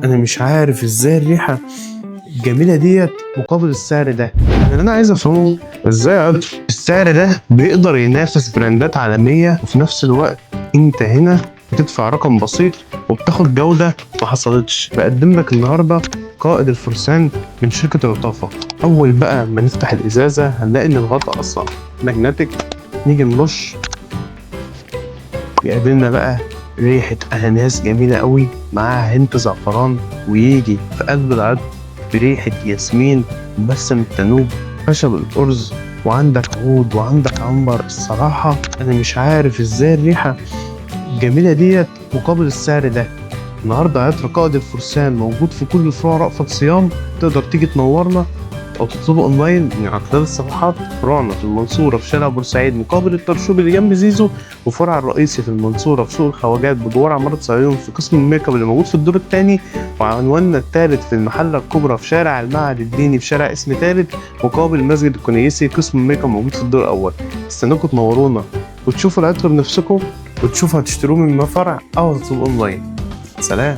انا مش عارف ازاي الريحه الجميله ديت مقابل السعر ده. اللي انا عايز افهمه ازاي عطر السعر ده بيقدر ينافس براندات عالميه، وفي نفس الوقت انت هنا بتدفع رقم بسيط وبتاخد جوده ما حصلتش. بقدم لك النهارده قائد الفرسان من شركه الطافه. اول بقى ما نفتح الازازه هنلاقي ان الغطا اصلا ماجنتيك. نيجي نرش، بيقابلنا بقى ريحة أناناس جميلة قوي معاها هنت زعفران، ويجي في قلب العطر بريحة ياسمين وبسم التنوب خشب الأرز، وعندك عود وعندك عنبر. الصراحة أنا مش عارف إزاي الريحة الجميلة ديت مقابل السعر ده. النهاردة عطر قائد الفرسان موجود في كل فروع رأفت صيام. تقدر تيجي تنورنا أو تطلبه أونلاين من على خلال الصفحات. فروعنا في المنصورة في شارع بورسعيد مقابل الطرشوب اللي جنب زيزو، وفرع الرئيسي في المنصورة في سوق الخواجات بجوار عمارة صهيون في قسم الميك اب اللي موجود في الدور الثاني. وعنواننا الثالث في المحلة الكبرى في شارع المعهد الديني في شارع اسم ثالث مقابل مسجد الكنيسي قسم الميك اب موجود في الدور الأول. استناكم تنورونا وتشوفوا العطر بنفسكم، وتشوفوا هتشتروه من فرع أو هتطلبوه أونلاين. سلام.